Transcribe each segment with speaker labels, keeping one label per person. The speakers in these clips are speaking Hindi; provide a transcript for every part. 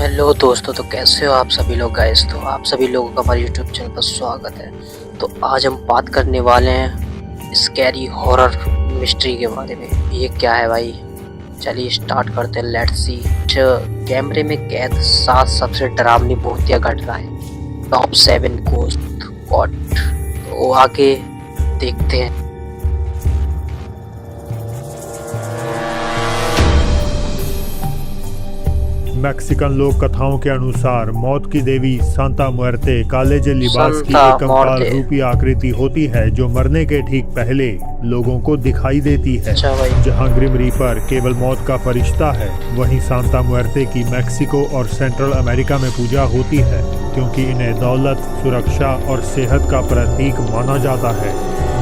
Speaker 1: हेलो दोस्तों, तो कैसे हो आप सभी लोग गाइस। तो आप सभी लोगों का हमारे यूट्यूब चैनल पर स्वागत है। तो आज हम बात करने वाले हैं स्कैरी हॉरर मिस्ट्री के बारे में। ये क्या है भाई, चलिए स्टार्ट करते हैं। Let's see. कैमरे में कैद 7 सबसे डरावनी भूतिया घटनाएं, टॉप 7 गोस्ट स्पॉट। तो आगे देखते हैं।
Speaker 2: मैक्सिकन लोक कथाओं के अनुसार मौत की देवी सांता मुएर्ते कालेज लिबास की एक कंकाल रूपी आकृति होती है जो मरने के ठीक पहले लोगों को दिखाई देती है। जहां ग्रिम रीपर केवल मौत का फरिश्ता है, वहीं सांता मुएर्ते की मैक्सिको और सेंट्रल अमेरिका में पूजा होती है क्योंकि इन्हें दौलत, सुरक्षा और सेहत का प्रतीक माना जाता है।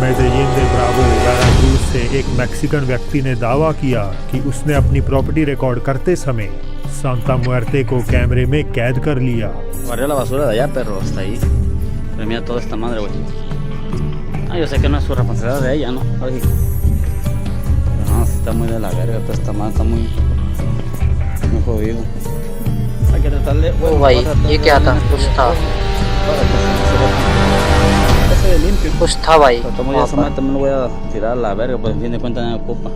Speaker 2: मेडेलिन दे ब्रावो वेराक्रूज से एक मैक्सिकन व्यक्ति ने दावा किया कि उसने अपनी प्रॉपर्टी रिकॉर्ड करते समय सांता मुएर्ते को कैमरे में कैद कर लिया।
Speaker 3: Barrió la basura de allá, perro, hasta ahí. Pero mira toda esta madre, güey. Ah, yo sé que no es su responsabilidad de ella, ¿no? Ay. Pero no, sí está muy de la verga, toda esta madre está muy jodido. Hay que tratarle,
Speaker 1: ओ भाई, ये क्या था? कुछ था, कुछ था भाई।
Speaker 3: Pero como ya esa madre también lo voy a tirar a la verga, pues en fin de cuentas me ocupa.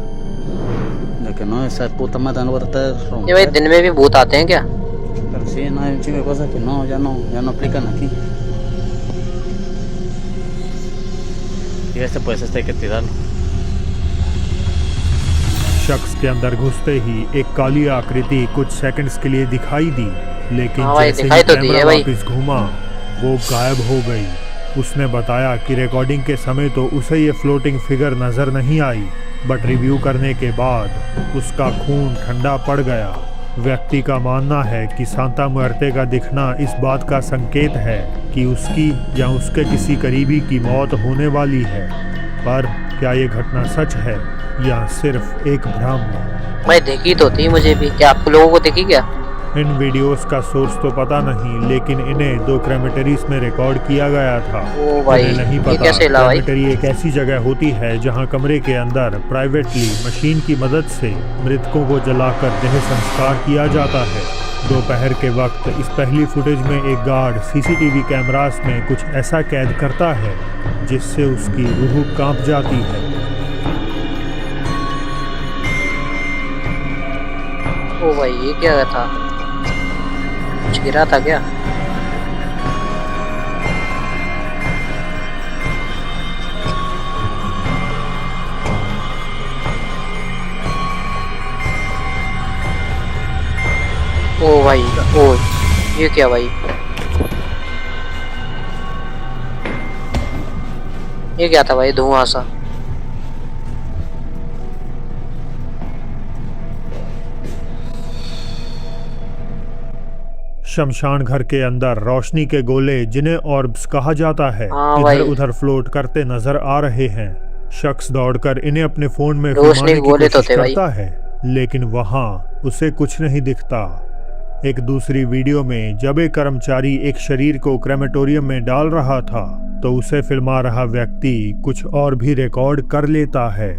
Speaker 3: De que no, esa puta madre no voy a tratar de romper.
Speaker 1: ये भाई दिन में भी भूत आते हैं क्या?
Speaker 3: Pero sí, no, hay un chingo de cosas que ya no aplican aquí. Y pues hay que tirarlo.
Speaker 2: शख्स के अंदर घुसते ही एक काली आकृति कुछ सेकंड्स के लिए दिखाई दी, लेकिन जैसे ही कैमरा वापस घूमा वो गायब हो गई। उसने बताया कि रिकॉर्डिंग के समय तो उसे ये फ्लोटिंग फिगर नजर नहीं आई, बट रिव्यू करने के बाद उसका खून ठंडा पड़ गया। व्यक्ति का मानना है कि सांता मुएर्ते का दिखना इस बात का संकेत है कि उसकी या उसके किसी करीबी की मौत होने वाली है। पर क्या ये घटना सच है या सिर्फ एक भ्रम?
Speaker 1: मैं देखी तो थी, मुझे भी। क्या आप लोगों को देखी क्या?
Speaker 2: इन वीडियोस का सोर्स तो पता नहीं, लेकिन इन्हें 2 क्रेमेटरीज में रिकॉर्ड किया गया था।
Speaker 1: ओ भाई,
Speaker 2: नहीं पता क्रेमेटरी एक ऐसी जगह होती है जहां कमरे के अंदर प्राइवेटली मशीन की मदद से मृतकों को जलाकर देह संस्कार किया जाता है। दोपहर के वक्त इस पहली फुटेज में एक गार्ड सीसीटीवी कैमरास में कुछ ऐसा कैद करता है जिससे उसकी रूह कांप जाती है।
Speaker 1: ओ भाई, ये क्या था? कुछ गिरा था क्या? ओ भाई, ओ ये क्या भाई? ये क्या था भाई? धुआं सा।
Speaker 2: शमशान घर के अंदर रोशनी के गोले, जिन्हें ऑर्ब्स कहा जाता है, इधर उधर फ्लोट करते नजर आ रहे हैं। शख्स दौड़कर इन्हें अपने फोन में फिल्माने की कोशिश करता है, लेकिन वहां उसे कुछ नहीं दिखता। एक दूसरी वीडियो में जब एक कर्मचारी एक शरीर को क्रेमेटोरियम में डाल रहा था तो उसे फिल्मा रहा व्यक्ति कुछ और भी रिकॉर्ड कर लेता है।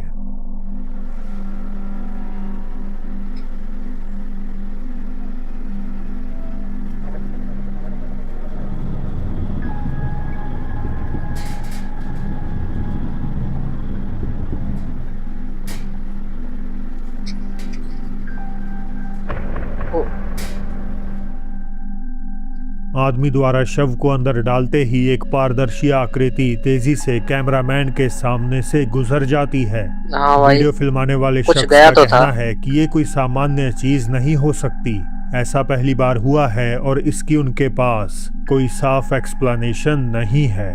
Speaker 2: आदमी द्वारा शव को अंदर डालते ही एक पारदर्शी आकृति तेजी से कैमरामैन के सामने से गुजर जाती है। वीडियो फिल्माने वाले शख्स का कहना है कि ये कोई सामान्य चीज नहीं हो सकती, ऐसा पहली बार हुआ है और इसकी उनके पास कोई साफ एक्सप्लेनेशन नहीं है।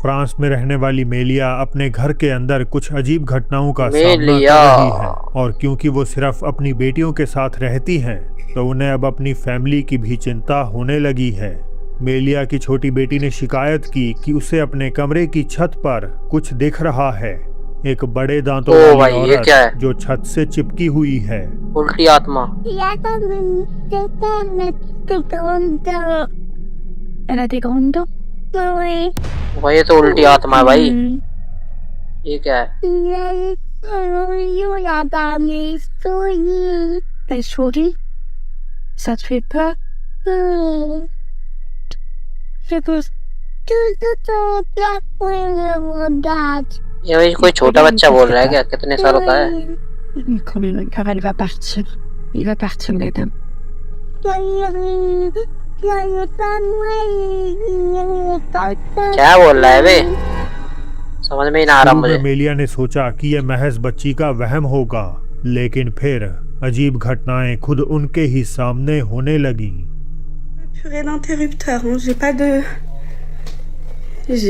Speaker 2: फ्रांस में रहने वाली मेलिया अपने घर के अंदर कुछ अजीब घटनाओं का सामना कर रही है, और क्योंकि वो सिर्फ अपनी बेटियों के साथ रहती हैं, तो उन्हें अब अपनी फैमिली की भी चिंता होने लगी है। मेलिया की छोटी बेटी ने शिकायत की कि उसे अपने कमरे की छत पर कुछ दिख रहा है, एक बड़े दांतों वाली औरत जो छत से चिपकी हुई है।
Speaker 1: उल्टी आत्मा। भाई ये तो उल्टी आत्मा है भाई। ये क्या है?
Speaker 4: Ça te fait peur? Je pose tout le temps.
Speaker 1: ये भाई कोई छोटा बच्चा बोल रहा है क्या? कितने सालों का है?
Speaker 4: Quand elle va partir. Il va partir, madame.
Speaker 1: क्या बोल रहा है बे? समझ में ही ना आ रहा
Speaker 2: शुरू में
Speaker 1: मुझे।
Speaker 2: मेलिया ने सोचा कि यह महज बच्ची का वहम होगा, लेकिन फिर अजीब घटनाएं खुद उनके ही सामने होने लगी।
Speaker 5: Purée d'interrupteur, hein. J'ai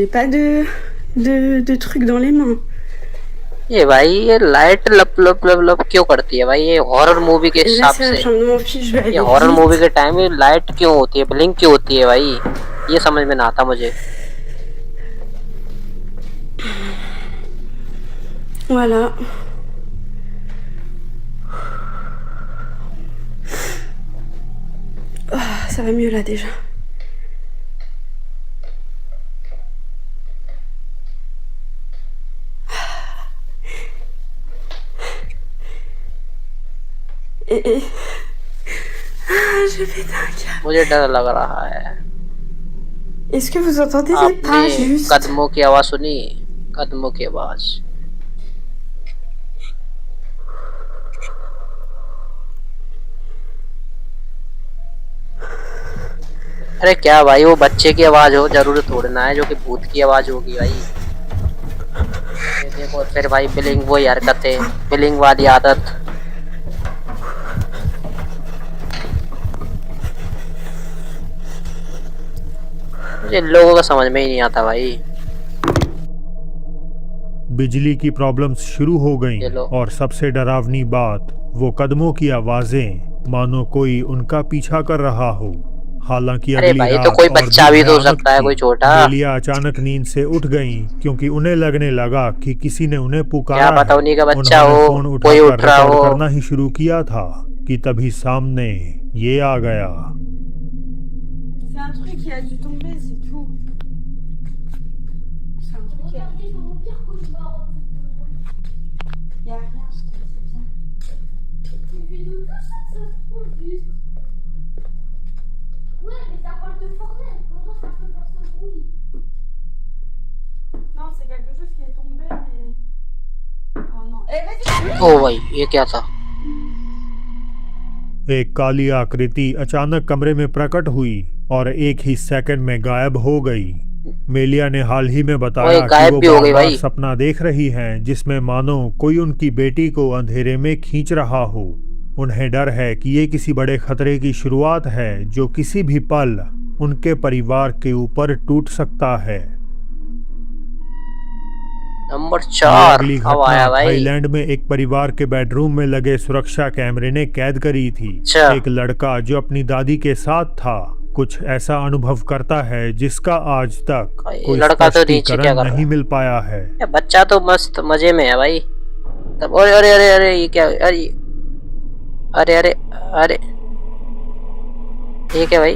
Speaker 5: pas de truc dans les mains.
Speaker 1: ये भाई ये लाइट लप लप लप लप क्यों करती है भाई? ये हॉरर मूवी के
Speaker 5: Et là,
Speaker 1: हिसाब
Speaker 5: c'est la
Speaker 1: से,
Speaker 5: chambre de mon fils, je vais aller
Speaker 1: ये हॉरर
Speaker 5: vite.
Speaker 1: मूवी के टाइम में लाइट क्यों होती है, ब्लिंक क्यों होती है भाई? ये समझ में ना आता मुझे।
Speaker 5: Voilà. Ah, ça va mieux là déjà. Et... Ah, je pétais un câble.
Speaker 1: मुझे डर लग रहा है।
Speaker 5: Est-ce que vous entendez les pas
Speaker 1: आपने
Speaker 5: juste?
Speaker 1: कदमों की आवाज सुनी? कदमों की आवाज। अरे क्या भाई, वो बच्चे की आवाज हो जरूरी थोड़ी ना है जो कि भूत की आवाज होगी भाई। ये देखो फिर भाई बिलिंग, वही हरकतें, बिलिंग वाली आदत। मुझे लोगों का समझ में ही नहीं आता भाई।
Speaker 2: बिजली की प्रॉब्लम्स शुरू हो गईं
Speaker 1: ये लो।
Speaker 2: और सबसे डरावनी बात, वो कदमों की आवाजें मानो कोई उनका पीछा कर रहा हो। हालांकि
Speaker 1: अरे
Speaker 2: अगली
Speaker 1: भाई,
Speaker 2: रात
Speaker 1: तो कोई
Speaker 2: और
Speaker 1: बच्चा भी तो हो
Speaker 2: भयानक
Speaker 1: सकता है,
Speaker 2: थी।
Speaker 1: कोई छोटा।
Speaker 2: मेलिया अचानक नींद से उठ गईं क्योंकि उन्हें लगने लगा कि किसी ने उन्हें पुकारा
Speaker 1: क्या पता
Speaker 2: है।
Speaker 1: उन्हीं का बच्चा
Speaker 2: उन्होंने
Speaker 1: हो,
Speaker 2: फोन
Speaker 1: कोई
Speaker 2: उठाकर
Speaker 1: उठ रहा
Speaker 2: रिकॉर्ड
Speaker 1: हो।
Speaker 2: करना ही शुरू किया था कि तभी सामने ये आ गया।
Speaker 5: C'est un truc qui a dû tomber, c'est tout. C'est un truc qui a dû tomber. Y a rien, je te dis bien. Non, c'est quelque chose qui est tombé, mais... Oh non. Eh, vas-y!
Speaker 1: ओ भाई, ये क्या था?
Speaker 2: एक काली आकृति अचानक कमरे में प्रकट हुई और एक ही सेकंड में गायब हो गई। मेलिया ने हाल ही में बताया
Speaker 1: ओए, गायब
Speaker 2: कि
Speaker 1: भी
Speaker 2: वो
Speaker 1: हो गई
Speaker 2: बार-बार
Speaker 1: भाई।
Speaker 2: सपना देख रही हैं जिसमें मानो कोई उनकी बेटी को अंधेरे में खींच रहा हो। उन्हें डर है कि ये किसी बड़े खतरे की शुरुआत है जो किसी भी पल उनके परिवार के ऊपर टूट सकता है।
Speaker 1: नंबर
Speaker 2: ये
Speaker 1: 4
Speaker 2: अगली
Speaker 1: अब आया
Speaker 2: घटना
Speaker 1: भाई।
Speaker 2: थाईलैंड में एक परिवार के बेडरूम में लगे सुरक्षा कैमरे ने कैद करी थी।
Speaker 1: अच्छा।
Speaker 2: एक लड़का जो अपनी दादी के साथ था कुछ ऐसा अनुभव करता है जिसका आज तक
Speaker 1: भाई,
Speaker 2: कोई
Speaker 1: लड़का तो नीचे क्या
Speaker 2: स्पष्टीकरण
Speaker 1: कर रहा
Speaker 2: नहीं
Speaker 1: है?
Speaker 2: मिल पाया है।
Speaker 1: ये बच्चा तो मस्त मजे में है भाई। तब अरे अरे अरे अरे ये क्या? अरे अरे अरे अरे ये क्या भाई?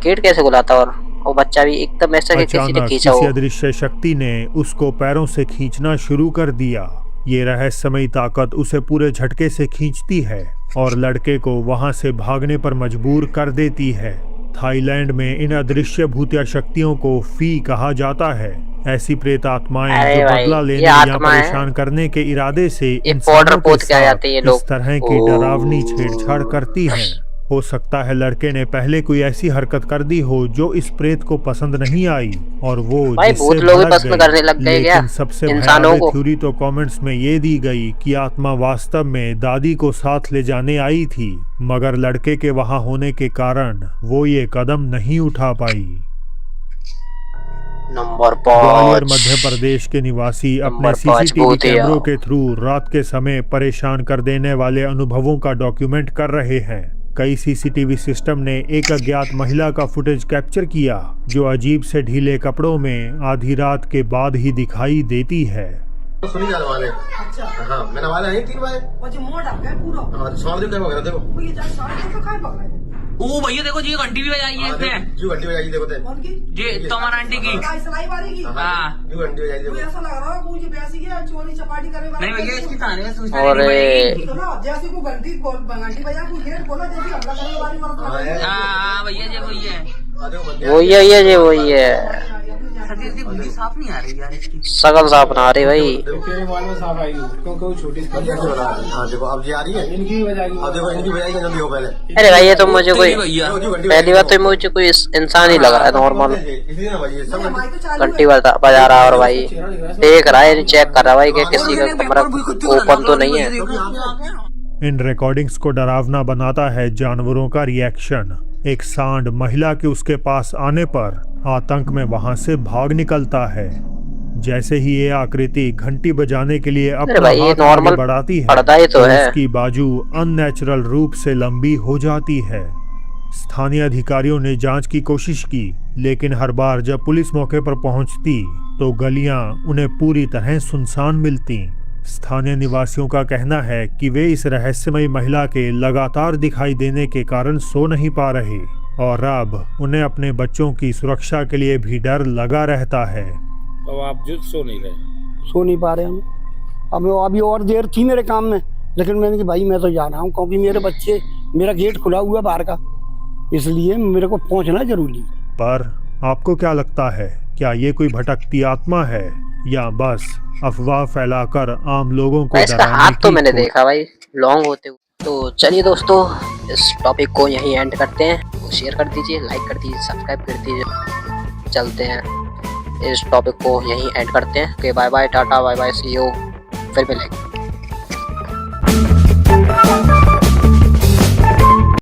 Speaker 1: गेट कैसे खुलाता? और वो बच्चा भी एकदम ऐसा कि किसी ने
Speaker 2: अचानक
Speaker 1: खींचा
Speaker 2: किसी
Speaker 1: हो।
Speaker 2: अदृश्य शक्ति ने उसको पैरों से खींचना शुरू कर दिया। ये रहस्यमयी ताकत उसे पूरे झटके से खींचती है और लड़के को वहां से भागने पर मजबूर कर देती है। थाईलैंड में इन अदृश्य भूतिया शक्तियों को फी कहा जाता है। ऐसी प्रेत आत्माएं
Speaker 1: अरे
Speaker 2: जो
Speaker 1: भाई,
Speaker 2: बदला
Speaker 1: ये
Speaker 2: लेने या
Speaker 1: आत्मा है।
Speaker 2: परेशान करने के इरादे से
Speaker 1: ये
Speaker 2: इंसानों
Speaker 1: पाउडर
Speaker 2: के
Speaker 1: पोत के आ
Speaker 2: साथ
Speaker 1: जाते हैं ये लोग।
Speaker 2: इस तरह की
Speaker 1: ओह।
Speaker 2: डरावनी छेड़छाड़ करती हैं। हो सकता है लड़के ने पहले कोई ऐसी हरकत कर दी हो जो इस प्रेत को पसंद नहीं आई और वो
Speaker 1: भाई,
Speaker 2: जिससे
Speaker 1: भूत लोग भी
Speaker 2: भड़क
Speaker 1: पसंद
Speaker 2: गई।
Speaker 1: करने लग गए क्या
Speaker 2: लेकिन सबसे
Speaker 1: इंसानों
Speaker 2: भयानक
Speaker 1: को?
Speaker 2: थ्योरी तो कमेंट्स में ये दी गई कि आत्मा वास्तव में दादी को साथ ले जाने आई थी, मगर लड़के के वहां होने के कारण वो ये कदम नहीं उठा पाई।
Speaker 1: नंबर
Speaker 2: ग्वालियर
Speaker 1: 5
Speaker 2: मध्य प्रदेश के निवासी अपने
Speaker 1: नंबर 5
Speaker 2: सीसीटीवी
Speaker 1: भूतिया।
Speaker 2: कैमरों के थ्रू रात के समय परेशान कर देने वाले अनुभवों का डॉक्यूमेंट कर रहे हैं। कई सीसीटीवी सिस्टम ने एक अज्ञात महिला का फुटेज कैप्चर किया जो अजीब से ढीले कपड़ों में आधी रात के बाद ही दिखाई देती है।
Speaker 6: सुनी जाने वाले। अच्छा हाँ, मैंने वाले हैं 3 बजे।
Speaker 7: मुझे मोड़ आ गया पूरा।
Speaker 6: हाँ, 3:30 टाइम हो गया देखो।
Speaker 7: ये जा सारे तो काय बघाय ओ भैया देखो जी घंटी भी बजाई है इसने।
Speaker 6: जो घंटी बजाई देखो ते
Speaker 5: कौन की?
Speaker 7: जी तुम्हारा आंटी की।
Speaker 5: सिलाई वाली की?
Speaker 7: हाँ
Speaker 6: जो घंटी बजाई देखो।
Speaker 5: ऐसा लग रहा है मुझे वैसी की चोरी चपाटी करे वाला।
Speaker 7: नहीं भैया इसकी ताने में सूचना
Speaker 1: और
Speaker 5: सुनो जैसी को घंटी बजा को गेट खोला जैसी हमला करने वाली मर्द।
Speaker 7: हाँ भैया जी वही है।
Speaker 1: वही है ये वही है।
Speaker 7: सती इसकी बुद्धि साफ नहीं आ रही यार इसकी।
Speaker 1: शकल साफ ना आ रही भाई।
Speaker 8: तेरे मोबाइल में साफ आई क्योंकि वो छोटी
Speaker 6: हाँ देखो अब ये आ रही है।
Speaker 8: इनकी भी बजाएगी।
Speaker 6: अब देखो इनकी बजाई जल्दी हो पहले।
Speaker 1: अरे भाई ये तो मुझे कोई
Speaker 7: भैया
Speaker 1: पहली बात तो मुझे कोई इंसान ही लगा है नॉर्मल।
Speaker 6: इसलिए ना भाई ये सब
Speaker 1: घंटी बजा रहा है और भाई देख रहा है चेक कर रहा है भाई कि किसी का कमरा ओपन तो नहीं है।
Speaker 2: इन रिकॉर्डिंग्स को डरावना बनाता है जानवरों का रिएक्शन। एक सांड महिला के उसके पास आने पर आतंक में वहां से भाग निकलता है। जैसे ही ये आकृति घंटी बजाने के लिए अपना
Speaker 1: भाई ये
Speaker 2: हाथ आगे
Speaker 1: नॉर्मल
Speaker 2: बढ़ाती है
Speaker 1: पड़ता ही तो है।
Speaker 2: उसकी बाजू अननेचुरल रूप से लंबी हो जाती है। स्थानीय अधिकारियों ने जांच की कोशिश की, लेकिन हर बार जब पुलिस मौके पर पहुंचती तो गलियां उन्हें पूरी तरह सुनसान मिलती। स्थानीय निवासियों का कहना है कि वे इस रहस्यमयी महिला के लगातार दिखाई देने के कारण सो नहीं पा रहे और अब उन्हें अपने बच्चों की सुरक्षा के लिए भी डर लगा रहता है।
Speaker 8: तो आप जो सो नहीं रहे?
Speaker 9: सो नहीं पा रहे हम। अब अभी और देर थी मेरे काम में, लेकिन मैंने कि भाई मैं तो जा रहा हूँ क्योंकि मेरे बच्चे, मेरा गेट खुला हुआ है बाहर का, इसलिए मेरे को पहुँचना जरूरी है।
Speaker 2: पर आपको क्या लगता है, क्या ये कोई भटकती आत्मा है या बस अफवाह फैलाकर आम लोगों को
Speaker 1: इसका
Speaker 2: डराने
Speaker 1: हाथ तो
Speaker 2: की
Speaker 1: मैंने देखा भाई लॉन्ग होते हुए। तो चलिए दोस्तों इस टॉपिक को यहीं एंड करते हैं। तो शेयर कर दीजिए, लाइक कर दीजिए, सब्सक्राइब कर दीजिए। चलते हैं इस टॉपिक को यहीं एंड करते हैं। Okay bye bye tata bye bye see you, फिर मिलेंगे।